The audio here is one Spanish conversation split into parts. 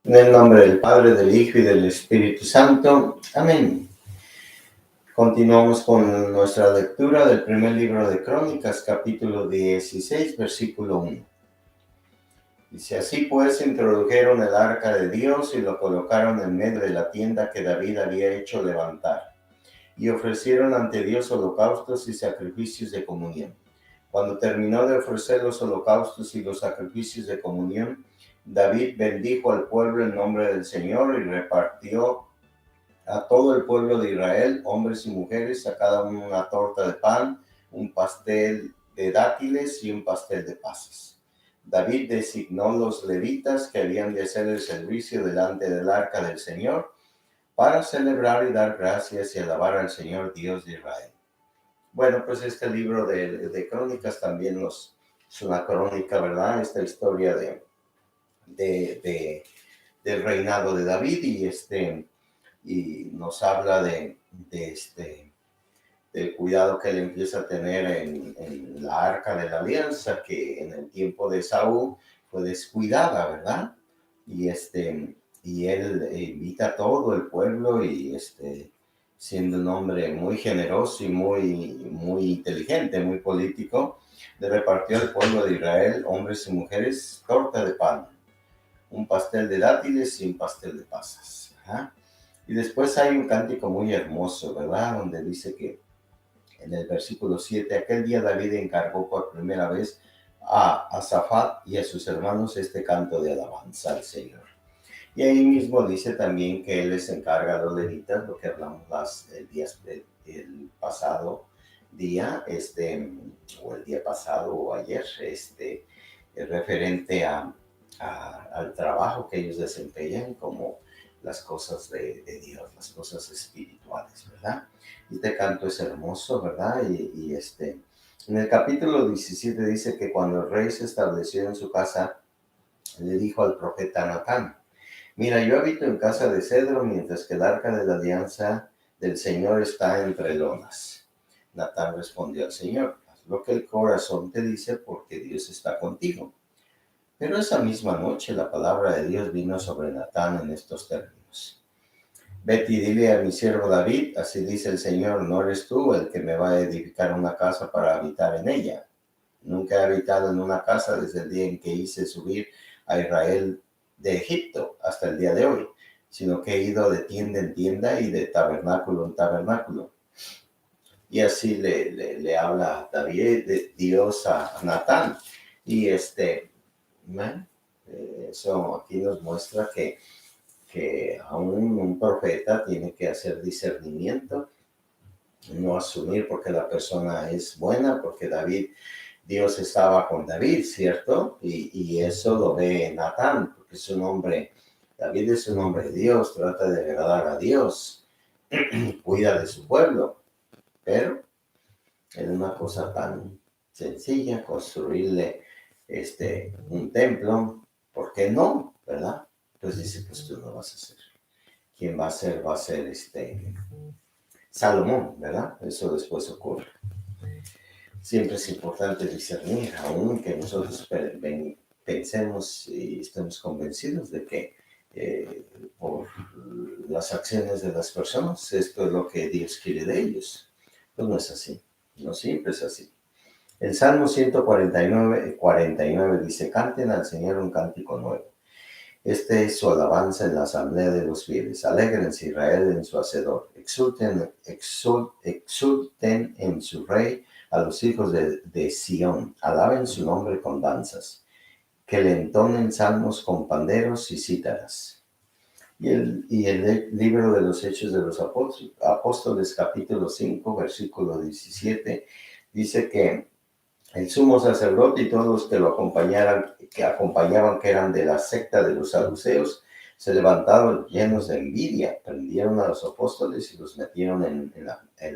En el nombre del Padre, del Hijo y del Espíritu Santo. Amén. Continuamos con nuestra lectura del primer libro de Crónicas, capítulo 16, versículo 1. Dice: así pues introdujeron el arca de Dios y lo colocaron en medio de la tienda que David había hecho levantar, y ofrecieron ante Dios holocaustos y sacrificios de comunión. Cuando terminó de ofrecer los holocaustos y los sacrificios de comunión, David bendijo al pueblo en nombre del Señor y repartió a todo el pueblo de Israel, hombres y mujeres, a cada uno una torta de pan, un pastel de dátiles y un pastel de pasas. David designó los levitas que habían de hacer el servicio delante del arca del Señor para celebrar y dar gracias y alabar al Señor Dios de Israel. Bueno, pues este libro de Crónicas también es una crónica, ¿verdad? Esta historia del reinado de David y nos habla del cuidado que él empieza a tener en la arca de la alianza, que en el tiempo de Saúl fue descuidada, ¿verdad? Y él invita a todo el pueblo y siendo un hombre muy generoso y muy inteligente, muy político, le repartió al pueblo de Israel, hombres y mujeres, torta de pan, un pastel de dátiles y un pastel de pasas. ¿Verdad? Y después hay un cántico muy hermoso, ¿verdad? Donde dice que en el versículo 7, aquel día David encargó por primera vez a Asafat y a sus hermanos este canto de alabanza al Señor. Y ahí mismo dice también que él les encarga a los levitas, lo que hablamos el pasado día, o el día pasado o ayer, referente al trabajo que ellos desempeñan como las cosas de Dios, las cosas espirituales, ¿verdad? Este canto es hermoso, ¿verdad? En el capítulo 17 dice que cuando el rey se estableció en su casa, le dijo al profeta Natán: mira, yo habito en casa de cedro, mientras que el arca de la alianza del Señor está entre lonas. Natán respondió al Señor: haz lo que el corazón te dice, porque Dios está contigo. Pero esa misma noche la palabra de Dios vino sobre Natán en estos términos: vete y dile a mi siervo David, así dice el Señor, no eres tú el que me va a edificar una casa para habitar en ella. Nunca he habitado en una casa desde el día en que hice subir a Israel de Egipto hasta el día de hoy, sino que he ido de tienda en tienda y de tabernáculo en tabernáculo. Y así le habla David, de Dios a Natán. Y eso aquí nos muestra que aún un profeta tiene que hacer discernimiento, no asumir porque la persona es buena, porque Dios estaba con David, ¿cierto? Y eso lo ve Natán, porque es un hombre, David es un hombre de Dios, trata de agradar a Dios, cuida de su pueblo, pero en una cosa tan sencilla, construirle un templo, ¿por qué no? ¿Verdad? Pues dice, pues tú no vas a hacer. ¿Quién va a ser? Va a ser Salomón, ¿verdad? Eso después ocurre. Siempre es importante discernir, aun que nosotros pensemos y estemos convencidos de que por las acciones de las personas esto es lo que Dios quiere de ellos. Pues no es así, no siempre es así. El Salmo 149 dice: canten al Señor un cántico nuevo. Este es su alabanza en la asamblea de los fieles. Alégrense Israel en su hacedor. Exulten en su rey a los hijos de Sión. Alaben su nombre con danzas. Que le entonen salmos con panderos y cítaras. Y el libro de los Hechos de los Apóstoles, capítulo 5, versículo 17, dice que el sumo sacerdote y todos los que lo acompañaban, que eran de la secta de los saduceos, se levantaron llenos de envidia, prendieron a los apóstoles y los metieron en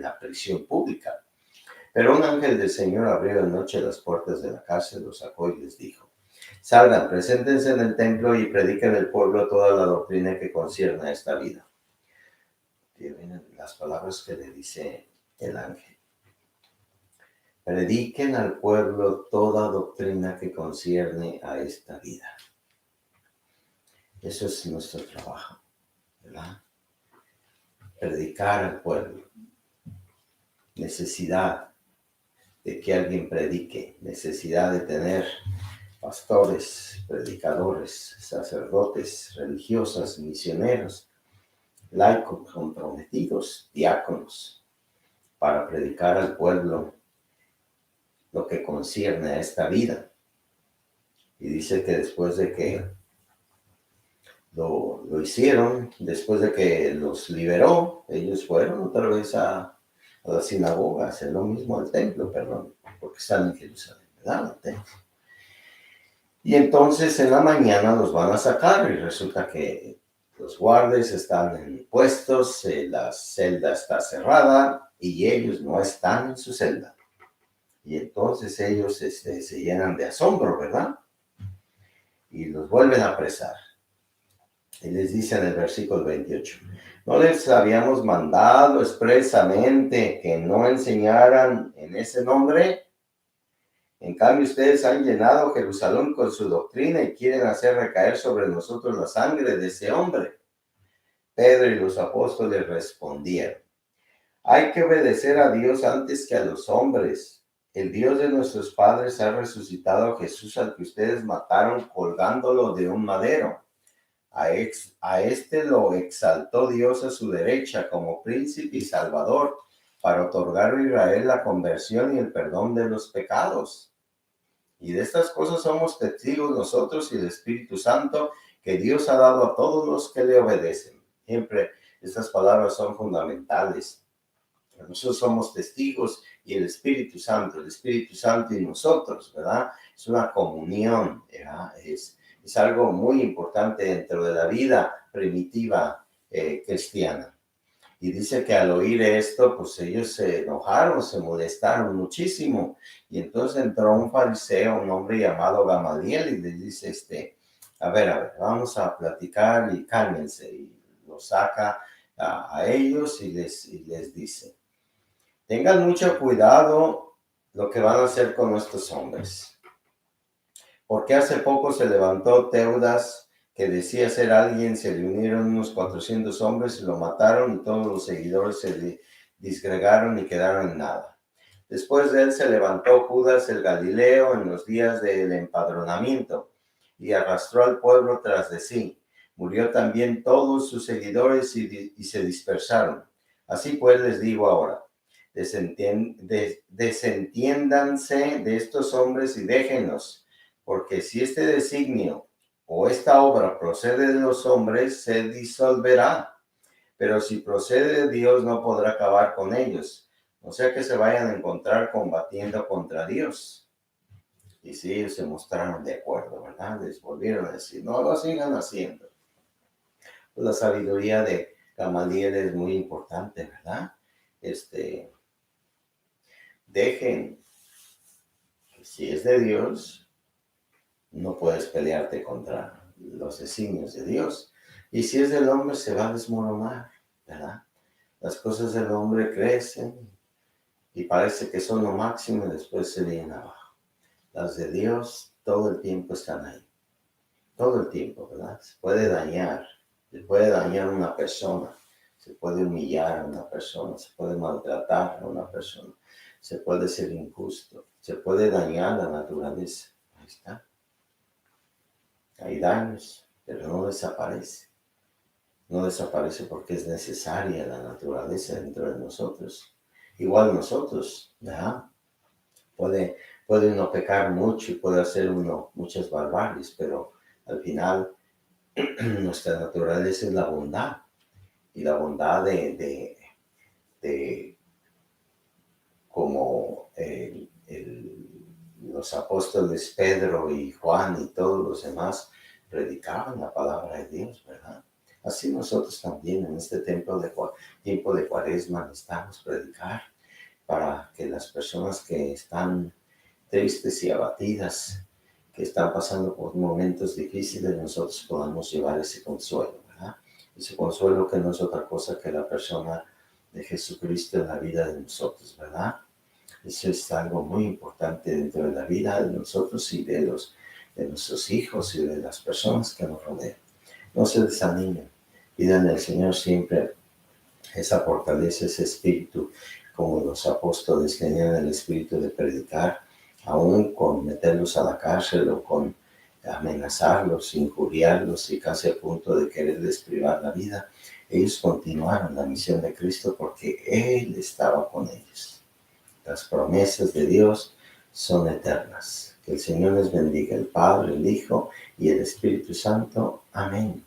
la prisión pública. Pero un ángel del Señor abrió de noche las puertas de la cárcel, los sacó y les dijo: salgan, preséntense en el templo y prediquen al pueblo toda la doctrina que concierne a esta vida. Y vienen las palabras que le dice el ángel: prediquen al pueblo toda doctrina que concierne a esta vida. Eso es nuestro trabajo, ¿verdad? Predicar al pueblo. Necesidad de que alguien predique. Necesidad de tener pastores, predicadores, sacerdotes, religiosas, misioneros, laicos comprometidos, diáconos, para predicar al pueblo lo que concierne a esta vida. Y dice que después de que lo hicieron, después de que los liberó, ellos fueron otra vez a la sinagoga, a hacer lo mismo al templo, perdón, porque están en Jerusalén, ¿verdad? El templo. Y entonces en la mañana los van a sacar y resulta que los guardias están en puestos, la celda está cerrada y ellos no están en su celda. Y entonces ellos se llenan de asombro, ¿verdad? Y los vuelven a apresar. Y les dice en el versículo 28, ¿no les habíamos mandado expresamente que no enseñaran en ese nombre? En cambio, ustedes han llenado Jerusalén con su doctrina y quieren hacer recaer sobre nosotros la sangre de ese hombre. Pedro y los apóstoles respondieron, hay que obedecer a Dios antes que a los hombres. El Dios de nuestros padres ha resucitado a Jesús al que ustedes mataron colgándolo de un madero. A este lo exaltó Dios a su derecha como príncipe y salvador para otorgar a Israel la conversión y el perdón de los pecados. Y de estas cosas somos testigos nosotros y el Espíritu Santo que Dios ha dado a todos los que le obedecen. Siempre estas palabras son fundamentales. Nosotros somos testigos y el Espíritu Santo y nosotros, ¿verdad? Es una comunión, ¿verdad? Es algo muy importante dentro de la vida primitiva cristiana. Y dice que al oír esto, pues ellos se enojaron, se molestaron muchísimo. Y entonces entró un fariseo, un hombre llamado Gamaliel, y les dice, a ver, vamos a platicar y cálmense. Y lo saca a ellos y les dice, tengan mucho cuidado lo que van a hacer con estos hombres. Porque hace poco se levantó Teudas, que decía ser alguien, se le unieron unos 400 hombres y lo mataron y todos los seguidores se disgregaron y quedaron en nada. Después de él se levantó Judas el Galileo en los días del empadronamiento y arrastró al pueblo tras de sí. Murió también todos sus seguidores y se dispersaron. Así pues les digo ahora, desentiéndanse de estos hombres y déjenlos, porque si este designio o esta obra procede de los hombres, se disolverá. Pero si procede de Dios, no podrá acabar con ellos. O sea que se vayan a encontrar combatiendo contra Dios. Y sí, ellos se mostraron de acuerdo, ¿verdad? Les volvieron a decir, no lo sigan haciendo. Pues la sabiduría de Gamaliel es muy importante, ¿verdad? Dejen que si es de Dios, no puedes pelearte contra los designios de Dios. Y si es del hombre, se va a desmoronar, ¿verdad? Las cosas del hombre crecen y parece que son lo máximo y después se vienen abajo. Las de Dios todo el tiempo están ahí. Todo el tiempo, ¿verdad? Se puede dañar a una persona, se puede humillar a una persona, se puede maltratar a una persona, se puede ser injusto, se puede dañar la naturaleza. Ahí está. Hay daños, pero no desaparece. No desaparece porque es necesaria la naturaleza dentro de nosotros. Igual nosotros, ¿verdad? Puede uno pecar mucho y puede hacer uno muchas barbaries, pero al final nuestra naturaleza es la bondad. Y la bondad de como los apóstoles Pedro y Juan y todos los demás predicaban la palabra de Dios, ¿verdad? Así nosotros también en este tiempo de Cuaresma necesitamos predicar para que las personas que están tristes y abatidas, que están pasando por momentos difíciles, nosotros podamos llevar ese consuelo, ¿verdad? Ese consuelo que no es otra cosa que la persona de Jesucristo en la vida de nosotros, ¿verdad? Eso es algo muy importante dentro de la vida de nosotros y de nuestros hijos y de las personas que nos rodean. No se desanimen. Pidan al Señor siempre esa fortaleza, ese espíritu, como los apóstoles tenían el espíritu de predicar, aún con meterlos a la cárcel o con amenazarlos, injuriarlos y casi a punto de quererles privar la vida. Ellos continuaron la misión de Cristo porque Él estaba con ellos. Las promesas de Dios son eternas. Que el Señor les bendiga, el Padre, el Hijo y el Espíritu Santo. Amén.